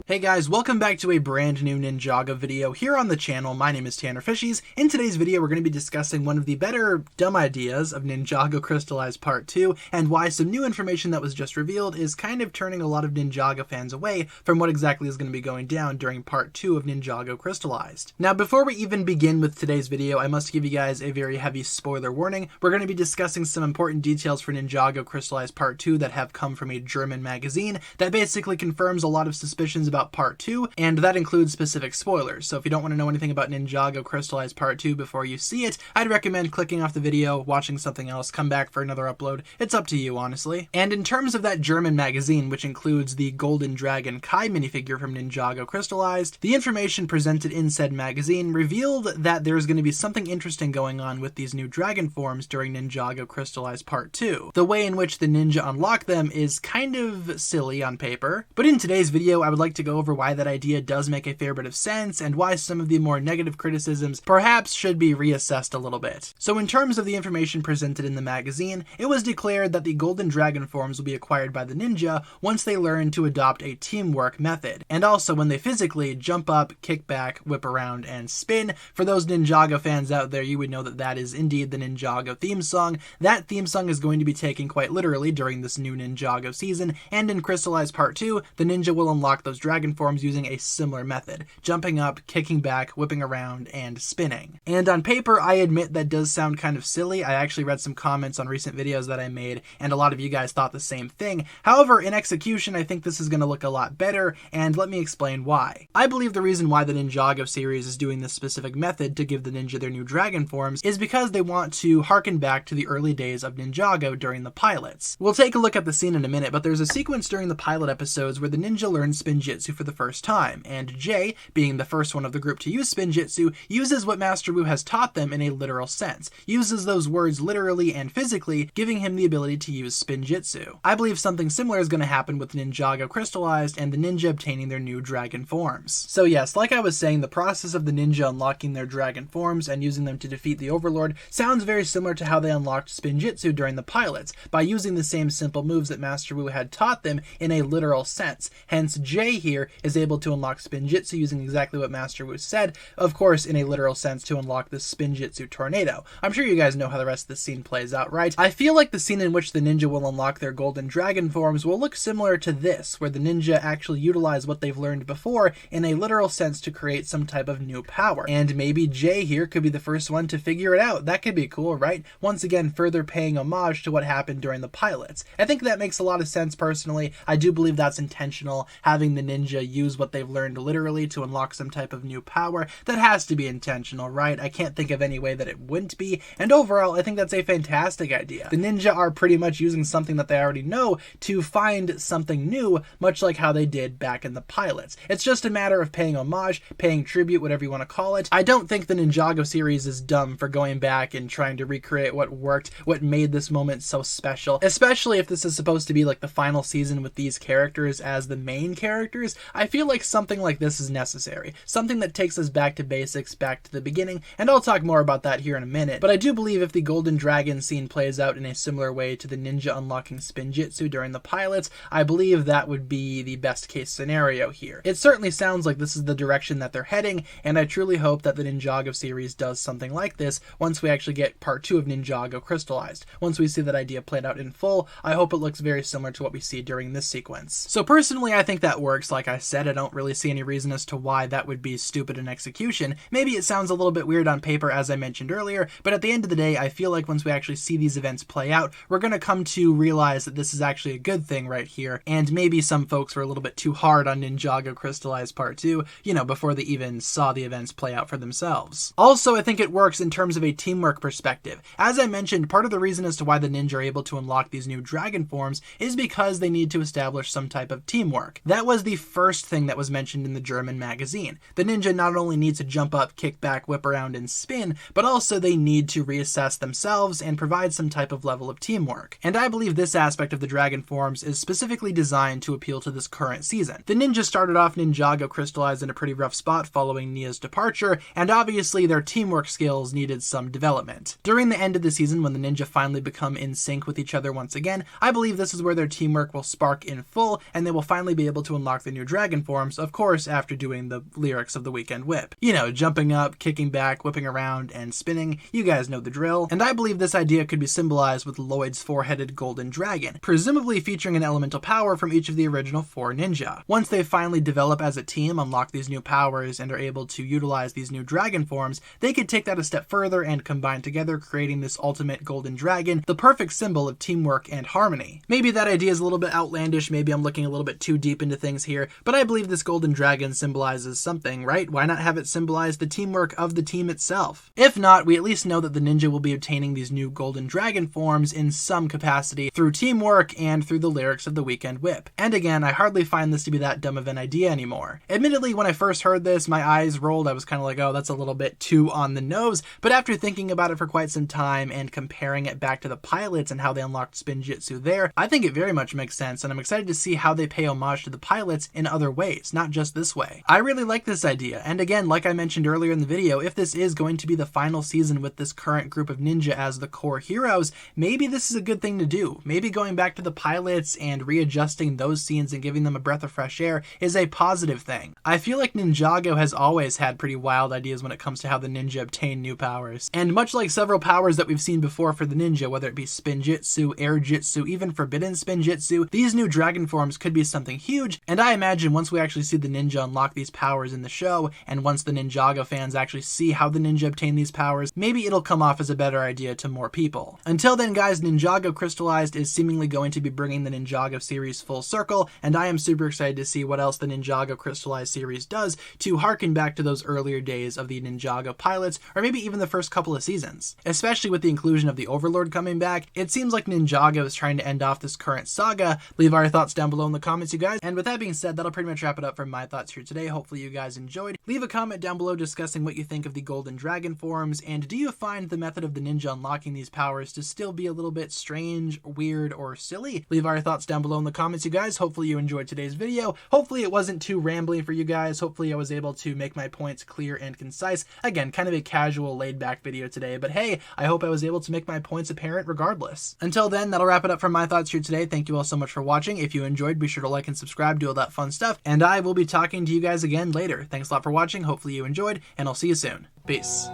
Hey guys, welcome back to a brand new Ninjago video here on the channel. My name is TannerFishies. In today's video, we're going to be discussing one of the better dumb ideas of Ninjago Crystalized Part 2 and why some new information that was just revealed is kind of turning a lot of Ninjago fans away from what exactly is going to be going down during Part 2 of Ninjago Crystalized. Now, before we even begin with today's video, I must give you guys a very heavy spoiler warning. We're going to be discussing some important details for Ninjago Crystalized Part 2 that have come from a German magazine that basically confirms a lot of suspicions about Part 2, and that includes specific spoilers. So if you don't want to know anything about Ninjago Crystalized Part 2 before you see it, I'd recommend clicking off the video, watching something else, come back for another upload. It's up to you, honestly. And in terms of that German magazine, which includes the Golden Dragon Kai minifigure from Ninjago Crystalized, the information presented in said magazine revealed that there's going to be something interesting going on with these new dragon forms during Ninjago Crystalized Part 2. The way in which the ninja unlock them is kind of silly on paper, but in today's video I would like to go over why that idea does make a fair bit of sense and why some of the more negative criticisms perhaps should be reassessed a little bit. So in terms of the information presented in the magazine, it was declared that the golden dragon forms will be acquired by the ninja once they learn to adopt a teamwork method, and also when they physically jump up, kick back, whip around, and spin. For those Ninjago fans out there, you would know that that is indeed the Ninjago theme song. That theme song is going to be taken quite literally during this new Ninjago season, and in Crystallized Part 2, the ninja will unlock those dragon forms using a similar method, jumping up, kicking back, whipping around, and spinning. And on paper, I admit that does sound kind of silly. I actually read some comments on recent videos that I made, and a lot of you guys thought the same thing. However, in execution, I think this is going to look a lot better, and let me explain why. I believe the reason why the Ninjago series is doing this specific method to give the ninja their new dragon forms is because they want to harken back to the early days of Ninjago during the pilots. We'll take a look at the scene in a minute, but there's a sequence during the pilot episodes where the ninja learns Spinjitzu for the first time, and Jay, being the first one of the group to use Spinjitzu, uses what Master Wu has taught them in a literal sense, uses those words literally and physically, giving him the ability to use Spinjitzu. I believe something similar is going to happen with Ninjago Crystallized and the ninja obtaining their new dragon forms. So yes, like I was saying, the process of the ninja unlocking their dragon forms and using them to defeat the Overlord sounds very similar to how they unlocked Spinjitzu during the pilots, by using the same simple moves that Master Wu had taught them in a literal sense. Hence, Jay here is able to unlock Spinjitzu using exactly what Master Wu said, of course in a literal sense to unlock the Spinjitzu tornado. I'm sure you guys know how the rest of the scene plays out, right? I feel like the scene in which the ninja will unlock their golden dragon forms will look similar to this, where the ninja actually utilize what they've learned before in a literal sense to create some type of new power. And maybe Jay here could be the first one to figure it out. That could be cool, right? Once again, further paying homage to what happened during the pilots. I think that makes a lot of sense personally. I do believe that's intentional, having the ninja use what they've learned literally to unlock some type of new power. That has to be intentional, right? I can't think of any way that it wouldn't be, and overall I think that's a fantastic idea. The ninja are pretty much using something that they already know to find something new, much like how they did back in the pilots. It's just a matter of paying homage, paying tribute, whatever you want to call it. I don't think the Ninjago series is dumb for going back and trying to recreate what worked, what made this moment so special, especially if this is supposed to be like the final season with these characters as the main characters. I feel like something like this is necessary, something that takes us back to basics, back to the beginning, and I'll talk more about that here in a minute. But I do believe if the Golden Dragon scene plays out in a similar way to the ninja unlocking Spinjitzu during the pilots, I believe that would be the best case scenario here. It certainly sounds like this is the direction that they're heading, and I truly hope that the Ninjago series does something like this once we actually get Part 2 of Ninjago Crystallized. Once we see that idea played out in full, I hope it looks very similar to what we see during this sequence. So personally, I think that works. Like I said, I don't really see any reason as to why that would be stupid in execution. Maybe it sounds a little bit weird on paper, as I mentioned earlier, but at the end of the day, I feel like once we actually see these events play out, we're going to come to realize that this is actually a good thing right here, and maybe some folks were a little bit too hard on Ninjago Crystallized Part 2, you know, before they even saw the events play out for themselves. Also, I think it works in terms of a teamwork perspective. As I mentioned, part of the reason as to why the ninja are able to unlock these new dragon forms is because they need to establish some type of teamwork. That was the first thing that was mentioned in the German magazine. The ninja not only needs to jump up, kick back, whip around, and spin, but also they need to reassess themselves and provide some type of level of teamwork. And I believe this aspect of the dragon forms is specifically designed to appeal to this current season. The ninja started off Ninjago Crystallized in a pretty rough spot following Nia's departure, and obviously their teamwork skills needed some development. During the end of the season, when the ninja finally become in sync with each other once again, I believe this is where their teamwork will spark in full, and they will finally be able to unlock their new dragon forms, of course after doing the lyrics of the Weekend Whip. You know, jumping up, kicking back, whipping around, and spinning. You guys know the drill. And I believe this idea could be symbolized with Lloyd's four-headed golden dragon, presumably featuring an elemental power from each of the original 4 ninja. Once they finally develop as a team, unlock these new powers, and are able to utilize these new dragon forms, they could take that a step further and combine together, creating this ultimate golden dragon, the perfect symbol of teamwork and harmony. Maybe that idea is a little bit outlandish, maybe I'm looking a little bit too deep into things here, but I believe this golden dragon symbolizes something, right? Why not have it symbolize the teamwork of the team itself? If not, we at least know that the ninja will be obtaining these new golden dragon forms in some capacity through teamwork and through the lyrics of the Weekend Whip. And again, I hardly find this to be that dumb of an idea anymore. Admittedly, when I first heard this, my eyes rolled. I was kind of like, oh, that's a little bit too on the nose. But after thinking about it for quite some time and comparing it back to the pilots and how they unlocked Spinjitzu there, I think it very much makes sense, and I'm excited to see how they pay homage to the pilots in other ways, not just this way. I really like this idea, and again, like I mentioned earlier in the video, if this is going to be the final season with this current group of ninja as the core heroes, maybe this is a good thing to do. Maybe going back to the pilots and readjusting those scenes and giving them a breath of fresh air is a positive thing. I feel like Ninjago has always had pretty wild ideas when it comes to how the ninja obtain new powers. And much like several powers that we've seen before for the ninja, whether it be Spinjitzu, Air Jitsu, even Forbidden Spinjitzu, these new dragon forms could be something huge, and I imagine once we actually see the ninja unlock these powers in the show, and once the Ninjago fans actually see how the ninja obtain these powers, maybe it'll come off as a better idea to more people. Until then, guys, Ninjago Crystalized is seemingly going to be bringing the Ninjago series full circle, and I am super excited to see what else the Ninjago Crystalized series does to harken back to those earlier days of the Ninjago pilots, or maybe even the first couple of seasons. Especially with the inclusion of the Overlord coming back, it seems like Ninjago is trying to end off this current saga. Leave our thoughts down below in the comments, you guys. And with that being said, that'll pretty much wrap it up for my thoughts here today. Hopefully you guys enjoyed. Leave a comment down below discussing what you think of the golden dragon forms, and do you find the method of the ninja unlocking these powers to still be a little bit strange, weird, or silly? Leave our thoughts down below in the comments, you guys. Hopefully you enjoyed today's video. Hopefully it wasn't too rambling for you guys. Hopefully I was able to make my points clear and concise. Again, kind of a casual, laid-back video today, but hey, I hope I was able to make my points apparent regardless. Until then, that'll wrap it up for my thoughts here today. Thank you all so much for watching. If you enjoyed, be sure to like and subscribe, do all that fun stuff, and I will be talking to you guys again later. Thanks a lot for watching. Hopefully you enjoyed, and I'll see you soon. Peace.